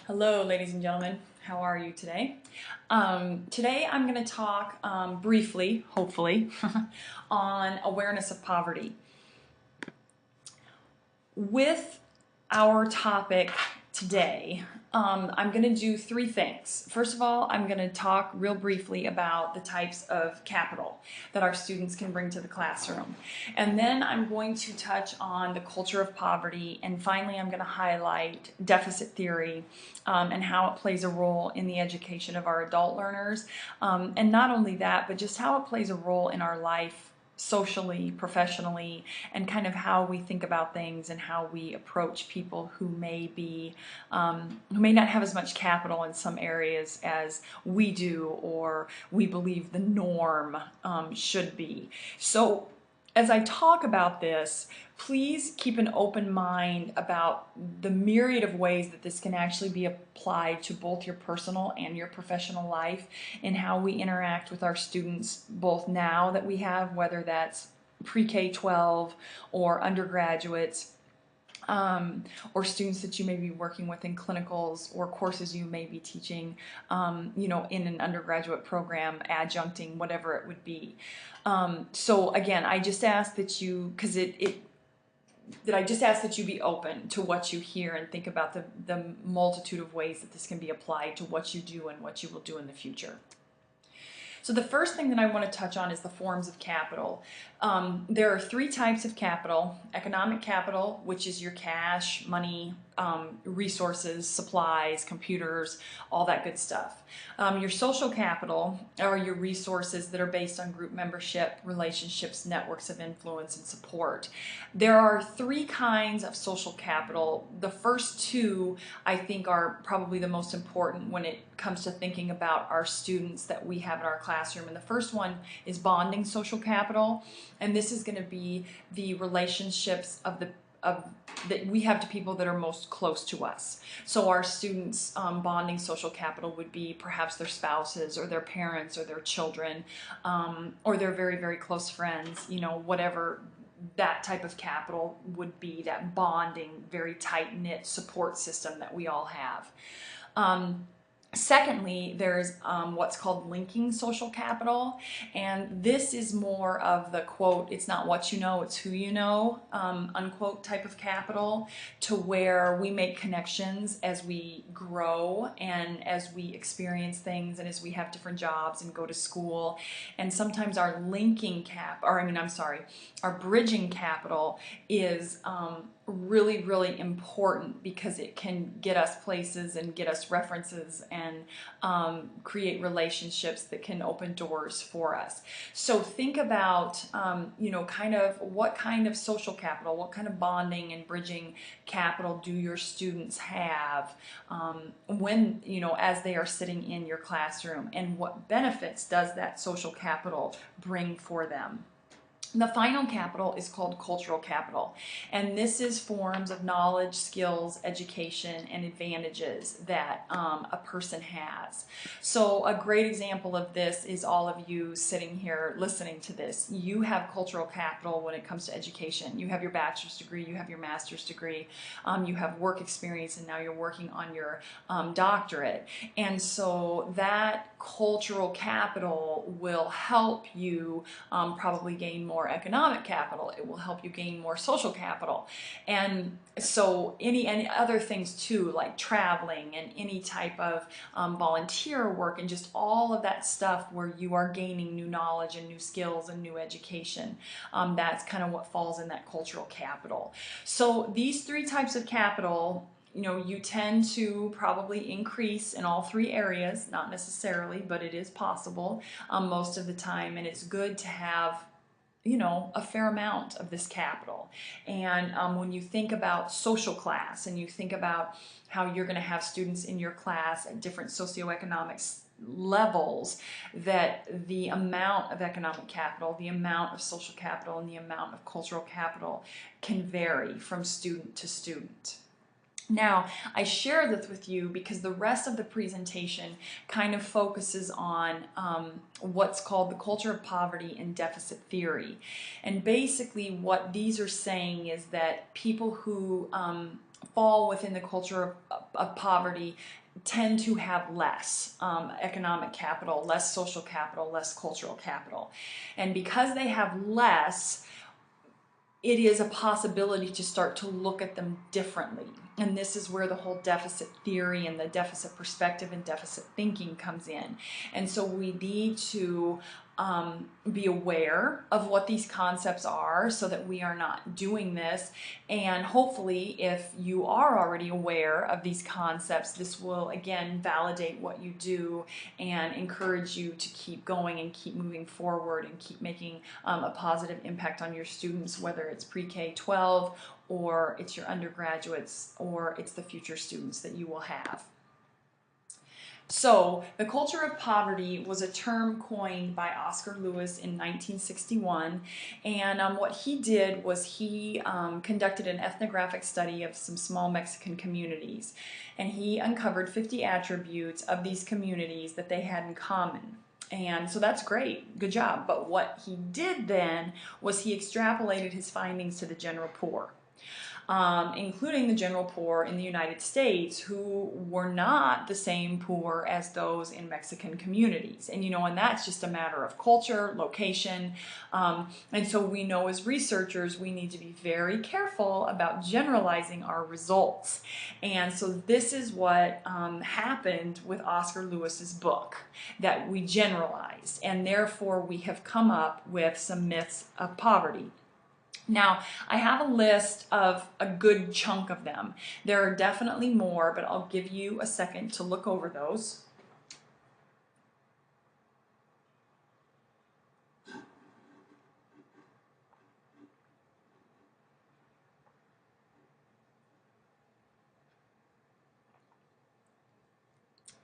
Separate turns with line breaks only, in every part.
Hello, ladies and gentlemen. How are you today? Today I'm going to talk briefly, hopefully, on awareness of poverty. With our topic today, I'm going to do three things. First of all, I'm going to talk real briefly about the types of capital that our students can bring to the classroom. And then I'm going to touch on the culture of poverty. And finally, I'm going to highlight deficit theory and how it plays a role in the education of our adult learners. And not only that, but just how it plays a role in our life socially, professionally, and kind of how we think about things and how we approach people who may not have as much capital in some areas as we do or we believe the norm should be. So as I talk about this, please keep an open mind about the myriad of ways that this can actually be applied to both your personal and your professional life and how we interact with our students both now that we have, whether that's pre-K-12 or undergraduates, or students that you may be working with in clinicals or courses you may be teaching, in an undergraduate program, adjuncting, whatever it would be. So again, I just ask that you, I just ask that you be open to what you hear and think about the multitude of ways that this can be applied to what you do and what you will do in the future. So the first thing that I want to touch on is the forms of capital. There are three types of capital: economic capital, which is your cash, money, resources, supplies, computers, all that good stuff. Your social capital are your resources that are based on group membership, relationships, networks of influence, and support. There are three kinds of social capital. The first two, I think, are probably the most important when it comes to thinking about our students that we have in our classroom. And the first one is bonding social capital, and this is going to be the relationships that we have to people that are most close to us. So our students' bonding social capital would be perhaps their spouses or their parents or their children, or their very, very close friends, whatever that type of capital would be, that bonding, very tight-knit support system that we all have. Secondly, there's what's called linking social capital, and this is more of the quote, it's not what you know, it's who you know, unquote type of capital, to where we make connections as we grow and as we experience things and as we have different jobs and go to school. And sometimes our our bridging capital is really, really important because it can get us places and get us references and create relationships that can open doors for us. So think about, kind of what kind of social capital, what kind of bonding and bridging capital do your students have when, as they are sitting in your classroom, and what benefits does that social capital bring for them? The final capital is called cultural capital, and this is forms of knowledge, skills, education, and advantages that a person has. So a great example of this is all of you sitting here listening to this. You have cultural capital when it comes to education. You have your bachelor's degree, you have your master's degree, you have work experience, and now you're working on your doctorate. And so that cultural capital will help you probably gain more economic capital. It will help you gain more social capital. And so any other things too, like traveling and any type of volunteer work and just all of that stuff where you are gaining new knowledge and new skills and new education. That's kind of what falls in that cultural capital. So these three types of capital, you tend to probably increase in all three areas, not necessarily, but it is possible most of the time, and it's good to have a fair amount of this capital. And when you think about social class and you think about how you're going to have students in your class at different socioeconomic levels, that the amount of economic capital, the amount of social capital, and the amount of cultural capital can vary from student to student. Now, I share this with you because the rest of the presentation kind of focuses on what's called the culture of poverty and deficit theory. And basically what these are saying is that people who fall within the culture of poverty tend to have less economic capital, less social capital, less cultural capital. And because they have less, it is a possibility to start to look at them differently. And this is where the whole deficit theory and the deficit perspective and deficit thinking comes in. And so we need to be aware of what these concepts are so that we are not doing this. And hopefully, if you are already aware of these concepts, this will again validate what you do and encourage you to keep going and keep moving forward and keep making a positive impact on your students, whether it's pre-K 12 or it's your undergraduates or it's the future students that you will have. So, the culture of poverty was a term coined by Oscar Lewis in 1961, and what he did was he conducted an ethnographic study of some small Mexican communities, and he uncovered 50 attributes of these communities that they had in common. And so that's great, good job. But what he did then was he extrapolated his findings to the general poor. Including the general poor in the United States, who were not the same poor as those in Mexican communities. And and that's just a matter of culture, location. And so we know as researchers, we need to be very careful about generalizing our results. And so this is what happened with Oscar Lewis's book, that we generalized, and therefore we have come up with some myths of poverty. Now, I have a list of a good chunk of them. There are definitely more, but I'll give you a second to look over those.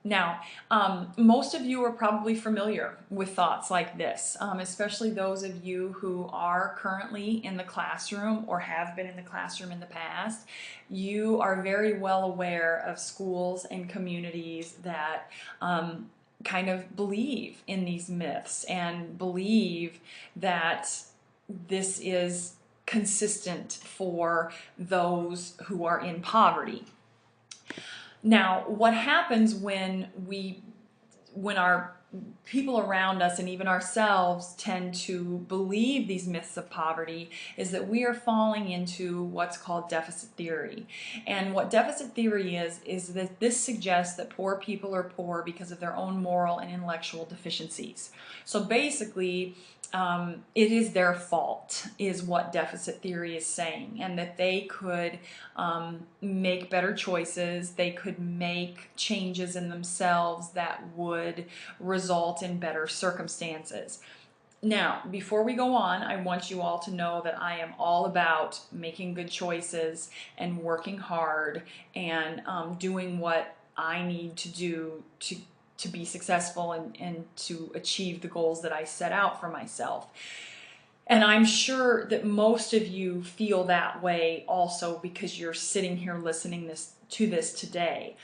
Now, most of you are probably familiar with thoughts like this, especially those of you who are currently in the classroom or have been in the classroom in the past. You are very well aware of schools and communities that kind of believe in these myths and believe that this is consistent for those who are in poverty. Now, what happens when our people around us and even ourselves tend to believe these myths of poverty is that we are falling into what's called deficit theory. And what deficit theory is that this suggests that poor people are poor because of their own moral and intellectual deficiencies. So basically, it is their fault, is what deficit theory is saying, and that they could make better choices, they could make changes in themselves that would result in better circumstances. Now, before we go on, I want you all to know that I am all about making good choices and working hard and doing what I need to do to be successful and to achieve the goals that I set out for myself. And I'm sure that most of you feel that way also because you're sitting here listening to this today.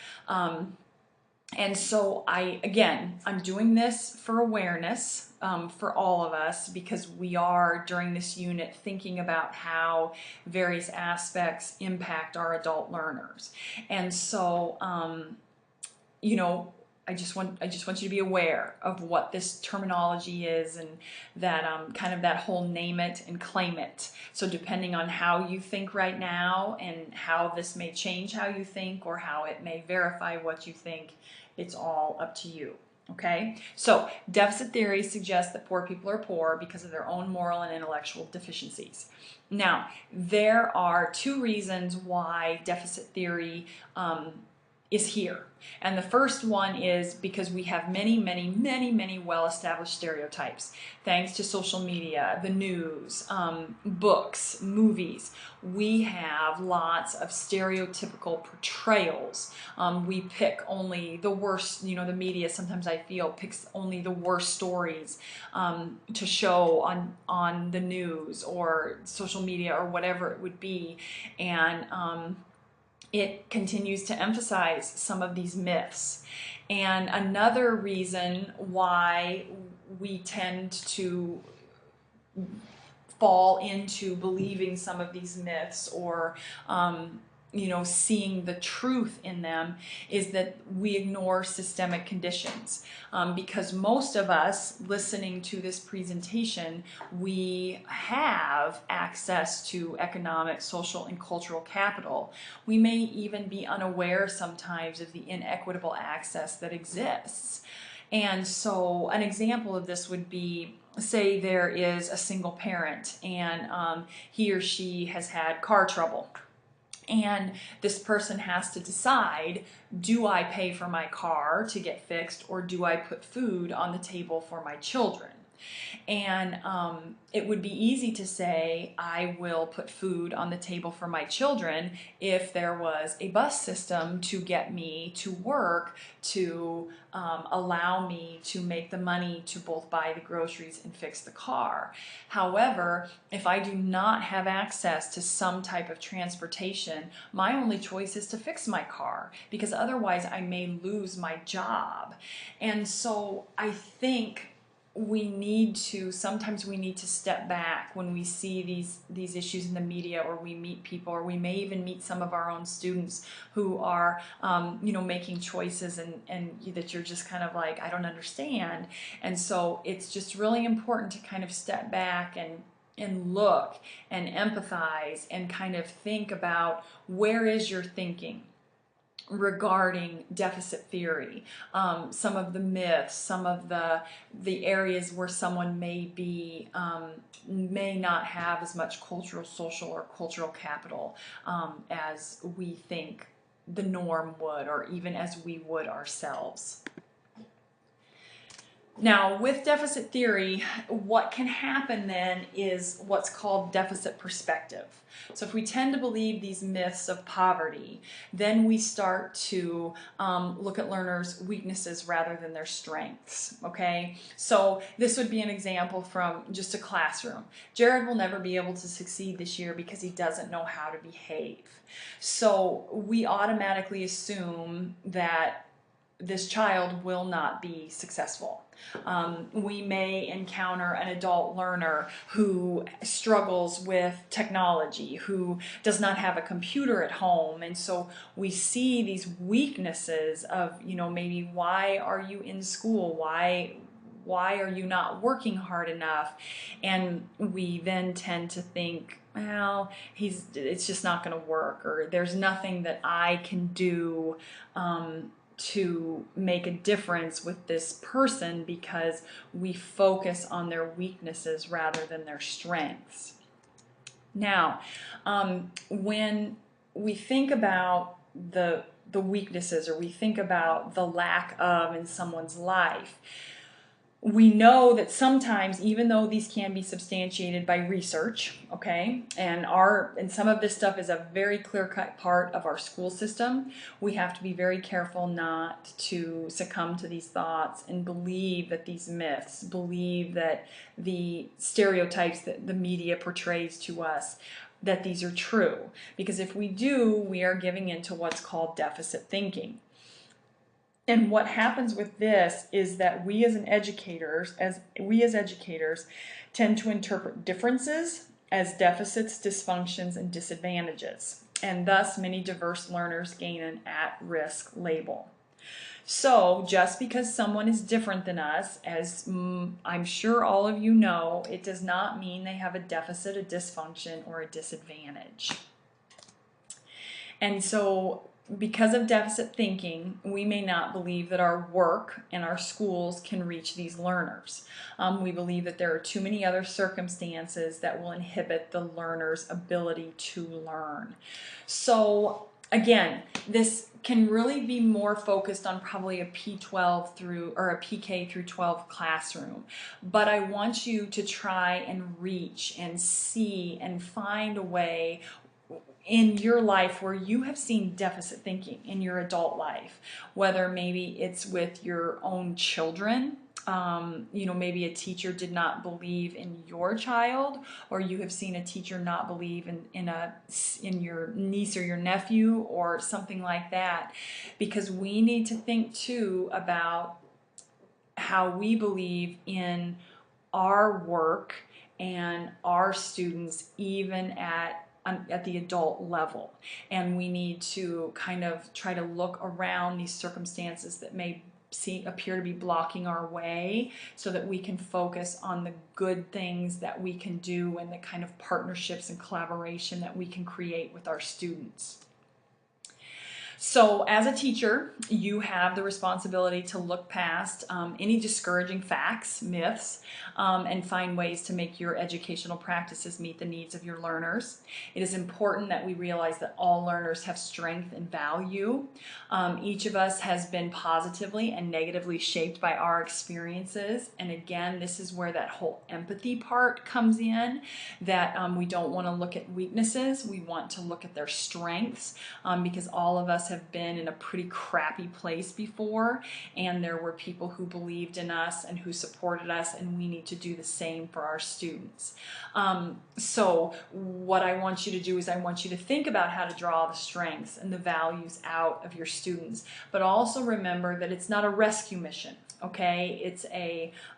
And so I'm doing this for awareness for all of us, because we are during this unit thinking about how various aspects impact our adult learners. And so, I just want you to be aware of what this terminology is, and that kind of that whole name it and claim it. So depending on how you think right now and how this may change how you think or how it may verify what you think, it's all up to you. Okay? So deficit theory suggests that poor people are poor because of their own moral and intellectual deficiencies. Now, there are two reasons why deficit theory is here. And the first one is because we have many well-established stereotypes. Thanks to social media, the news, books, movies, we have lots of stereotypical portrayals. We pick only the worst, the media sometimes I feel picks only the worst stories to show on the news or social media or whatever it would be. And it continues to emphasize some of these myths. And another reason why we tend to fall into believing some of these myths or seeing the truth in them, is that we ignore systemic conditions. Because most of us listening to this presentation, we have access to economic, social, and cultural capital. We may even be unaware sometimes of the inequitable access that exists. And so an example of this would be, say there is a single parent and he or she has had car trouble. And this person has to decide, do I pay for my car to get fixed, or do I put food on the table for my children? And it would be easy to say, I will put food on the table for my children if there was a bus system to get me to work, to allow me to make the money to both buy the groceries and fix the car. However, if I do not have access to some type of transportation, my only choice is to fix my car, because otherwise I may lose my job. And so I think sometimes we need to step back when we see these issues in the media, or we meet people, or we may even meet some of our own students who are making choices and that you're just kind of like, I don't understand. And so it's just really important to kind of step back and look and empathize and kind of think about, where is your thinking regarding deficit theory, some of the myths, some of the areas where someone may not have as much cultural, social, or cultural capital as we think the norm would, or even as we would ourselves. Now, with deficit theory, what can happen then is what's called deficit perspective. So if we tend to believe these myths of poverty, then we start to look at learners' weaknesses rather than their strengths, okay? So this would be an example from just a classroom. Jared will never be able to succeed this year because he doesn't know how to behave. So we automatically assume that this child will not be successful. We may encounter an adult learner who struggles with technology, who does not have a computer at home, and so we see these weaknesses of, maybe, why are you in school? Why are you not working hard enough? And we then tend to think, well, it's just not going to work, or there's nothing that I can do to make a difference with this person, because we focus on their weaknesses rather than their strengths. Now, when we think about the weaknesses, or we think about the lack of in someone's life, we know that sometimes, even though these can be substantiated by research, okay, and some of this stuff is a very clear-cut part of our school system, we have to be very careful not to succumb to these thoughts and believe that these myths, believe that the stereotypes that the media portrays to us, that these are true. Because if we do, we are giving into what's called deficit thinking. And what happens with this is that we as educators tend to interpret differences as deficits, dysfunctions, and disadvantages. And thus many diverse learners gain an at-risk label. So just because someone is different than us, as I'm sure all of you know, it does not mean they have a deficit, a dysfunction, or a disadvantage. And so because of deficit thinking, we may not believe that our work and our schools can reach these learners. We believe that there are too many other circumstances that will inhibit the learner's ability to learn. So again, this can really be more focused on probably a P12 or a PK through 12 classroom. But I want you to try and reach and see and find a way in your life where you have seen deficit thinking in your adult life, whether maybe it's with your own children, maybe a teacher did not believe in your child, or you have seen a teacher not believe in your niece or your nephew or something like that, because we need to think too about how we believe in our work and our students, even at at the adult level. And we need to kind of try to look around these circumstances that may appear to be blocking our way, so that we can focus on the good things that we can do and the kind of partnerships and collaboration that we can create with our students. So as a teacher, you have the responsibility to look past any discouraging facts, myths, and find ways to make your educational practices meet the needs of your learners. It is important that we realize that all learners have strength and value. Each of us has been positively and negatively shaped by our experiences. And again, this is where that whole empathy part comes in, that we don't want to look at weaknesses. We want to look at their strengths, because all of us have been in a pretty crappy place before, and there were people who believed in us and who supported us, and we need to do the same for our students. So what I want you to do is I want you to think about how to draw the strengths and the values out of your students, but also remember that it's not a rescue mission. Okay, it's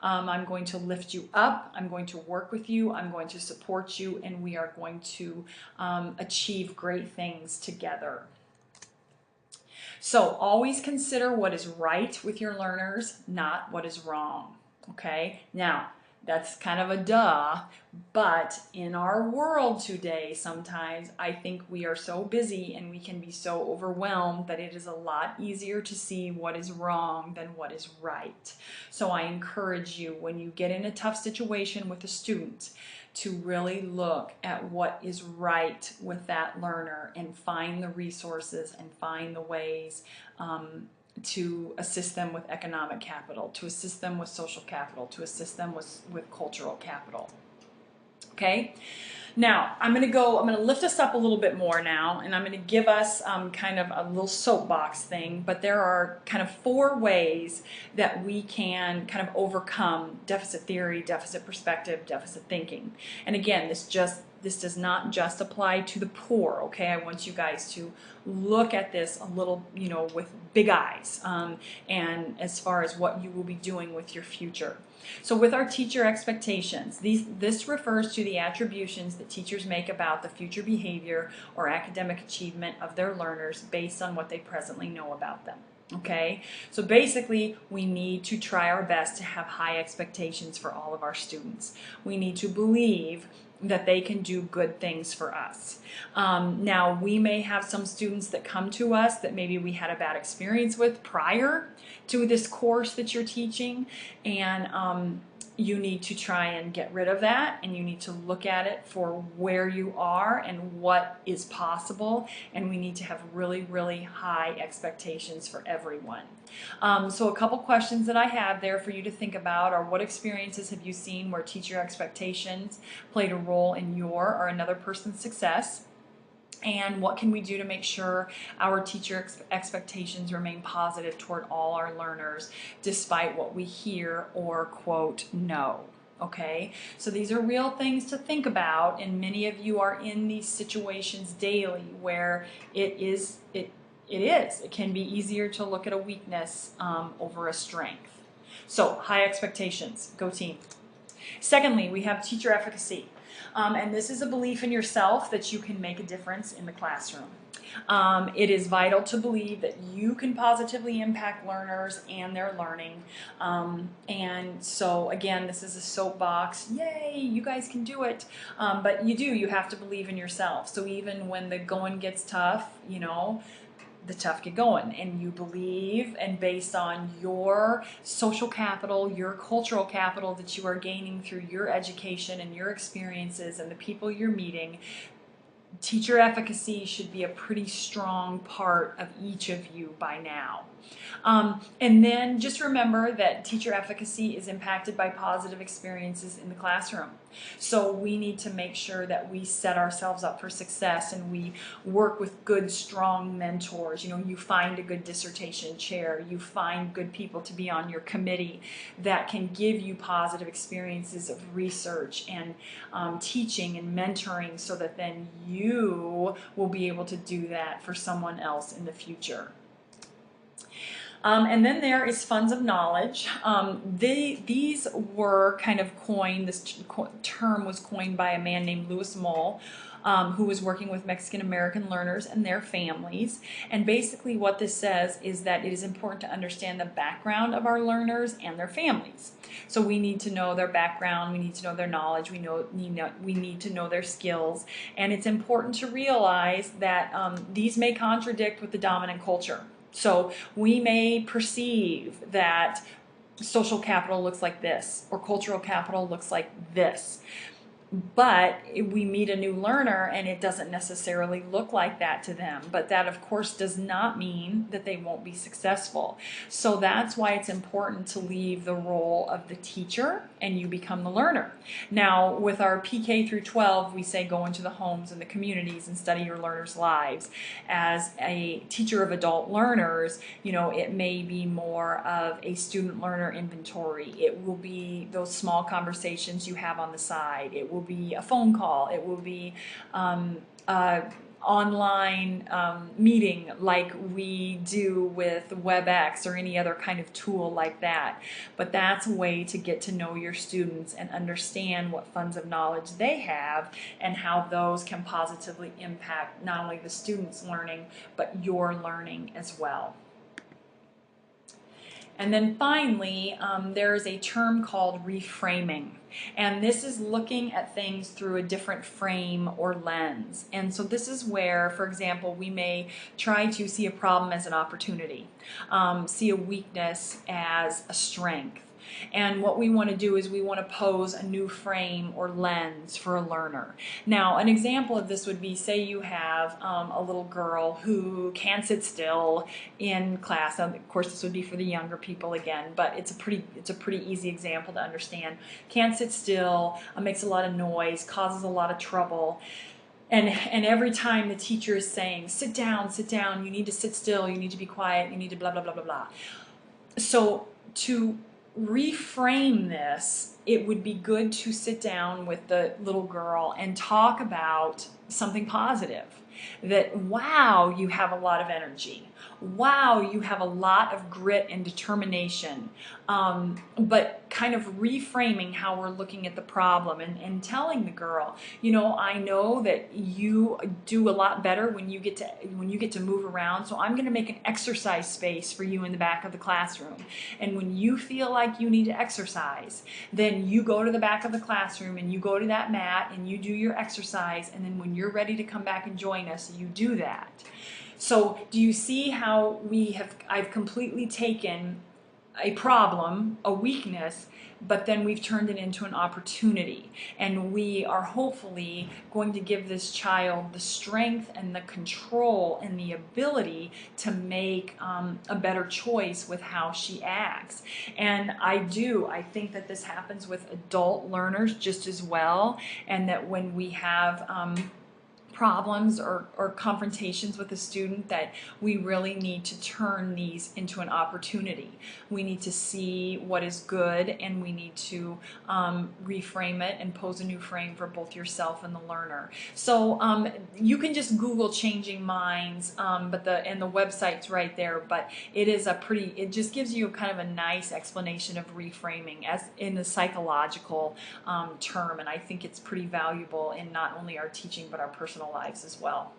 I'm going to lift you up, I'm going to work with you, I'm going to support you, and we are going to achieve great things together. So always consider what is right with your learners, not what is wrong. Okay, now that's kind of a duh, but in our world today, sometimes I think we are so busy and we can be so overwhelmed that it is a lot easier to see what is wrong than what is right. So I encourage you, when you get in a tough situation with a student, to really look at what is right with that learner and find the resources and find the ways to assist them with economic capital, to assist them with social capital, to assist them with cultural capital. Okay? Now, I'm going to lift us up a little bit more now, and I'm going to give us kind of a little soapbox thing, but there are kind of 4 ways that we can kind of overcome deficit theory, deficit perspective, deficit thinking. And again, this does not just apply to the poor, okay? I want you guys to look at this a little, with big eyes, and as far as what you will be doing with your future. So with our teacher expectations, this refers to the attributions that teachers make about the future behavior or academic achievement of their learners based on what they presently know about them. Okay, so basically we need to try our best to have high expectations for all of our students. We need to believe that they can do good things for us. Now, we may have some students that come to us that maybe we had a bad experience with prior to this course that you're teaching, and you need to try and get rid of that, and you need to look at it for where you are and what is possible, and we need to have really, really high expectations for everyone. So a couple questions that I have there for you to think about are: what experiences have you seen where teacher expectations played a role in your or another person's success? And what can we do to make sure our teacher expectations remain positive toward all our learners despite what we hear or quote know? Okay, so these are real things to think about, and many of you are in these situations daily where it can be easier to look at a weakness over a strength. So high expectations, go team. Secondly, we have teacher efficacy. And this is a belief in yourself that you can make a difference in the classroom. It is vital to believe that you can positively impact learners and their learning. And so again, this is a soapbox. Yay, you guys can do it. But you have to believe in yourself. So even when the going gets tough, the tough get going, and you believe, and based on your social capital, your cultural capital that you are gaining through your education and your experiences and the people you're meeting, teacher efficacy should be a pretty strong part of each of you by now. And then just remember that teacher efficacy is impacted by positive experiences in the classroom. So we need to make sure that we set ourselves up for success, and we work with good, strong mentors. You find a good dissertation chair, you find good people to be on your committee that can give you positive experiences of research and teaching and mentoring, so that then you will be able to do that for someone else in the future. And then there is funds of knowledge. These were kind of coined, this term was coined by a man named Louis Moll who was working with Mexican American learners and their families. And basically what this says is that it is important to understand the background of our learners and their families. So we need to know their background, we need to know their knowledge, we need to know their skills, and it's important to realize that these may contradict with the dominant culture. So we may perceive that social capital looks like this, or cultural capital looks like this. But we meet a new learner and it doesn't necessarily look like that to them. But that, of course, does not mean that they won't be successful. So that's why it's important to leave the role of the teacher and you become the learner. Now, with our PK through 12, we say go into the homes and the communities and study your learners' lives. As a teacher of adult learners, you know, it may be more of a student learner inventory. It will be those small conversations you have on the side. It will be a phone call. It will be online meeting like we do with WebEx or any other kind of tool like that. But that's a way to get to know your students and understand what funds of knowledge they have and how those can positively impact not only the students' learning, but your learning as well. And then finally, there is a term called reframing. And this is looking at things through a different frame or lens. And so this is where, for example, we may try to see a problem as an opportunity, see a weakness as a strength. And what we want to do is we want to pose a new frame or lens for a learner. Now, an example of this would be, say you have a little girl who can't sit still in class. Now, of course, this would be for the younger people again, but it's a pretty easy example to understand. Can't sit still, makes a lot of noise, causes a lot of trouble. And every time the teacher is saying, sit down, you need to sit still, you need to be quiet, you need to blah, blah, blah, blah, blah. So to reframe this, it would be good to sit down with the little girl and talk about something positive. That, wow, you have a lot of energy. Wow, you have a lot of grit and determination. But kind of reframing how we're looking at the problem and telling the girl, you know, I know that you do a lot better when you get to move around, so I'm going to make an exercise space for you in the back of the classroom. And when you feel like you need to exercise, then you go to the back of the classroom and you go to that mat and you do your exercise, and then when you're ready to come back and join us, you do that. So do you see how I've completely taken a problem, a weakness, but then we've turned it into an opportunity. And we are hopefully going to give this child the strength and the control and the ability to make a better choice with how she acts. And I think that this happens with adult learners just as well, and that when we have problems or confrontations with a student, that we really need to turn these into an opportunity. We need to see what is good, and we need to reframe it and pose a new frame for both yourself and the learner. So you can just Google Changing Minds, and the website's right there, but it just gives you kind of a nice explanation of reframing as in a psychological term, and I think it's pretty valuable in not only our teaching but our personal lives as well.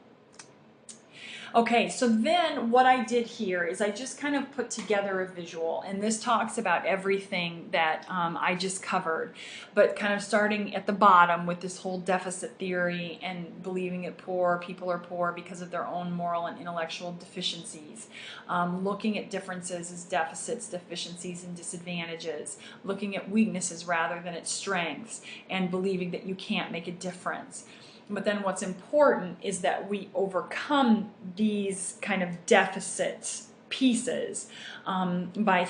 Okay, so then what I did here is I just kind of put together a visual, and this talks about everything that I just covered, but kind of starting at the bottom with this whole deficit theory and believing that poor people are poor because of their own moral and intellectual deficiencies, looking at differences as deficits, deficiencies, and disadvantages, looking at weaknesses rather than at strengths, and believing that you can't make a difference. But then what's important is that we overcome these kind of deficit pieces by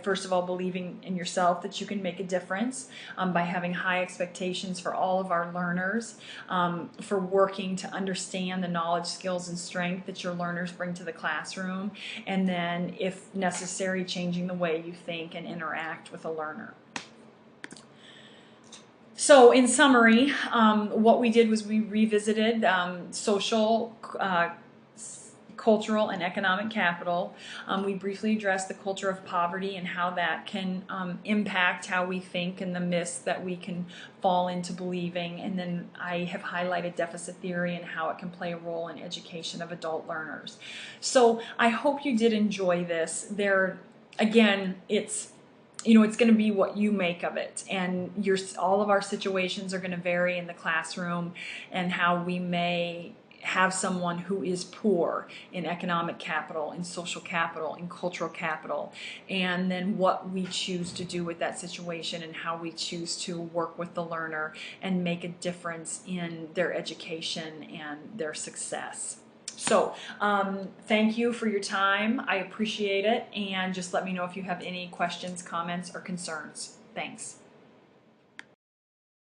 first of all believing in yourself that you can make a difference, by having high expectations for all of our learners, for working to understand the knowledge, skills, and strength that your learners bring to the classroom, and then, if necessary, changing the way you think and interact with a learner. So in summary, what we did was we revisited social, cultural and economic capital. We briefly addressed the culture of poverty and how that can impact how we think and the myths that we can fall into believing. And then I have highlighted deficit theory and how it can play a role in education of adult learners. So I hope you did enjoy this. Again, it's going to be what you make of it, and all of our situations are going to vary in the classroom, and how we may have someone who is poor in economic capital, in social capital, in cultural capital, and then what we choose to do with that situation and how we choose to work with the learner and make a difference in their education and their success. So thank you for your time. I appreciate it, and just let me know if you have any questions, comments, or concerns. Thanks.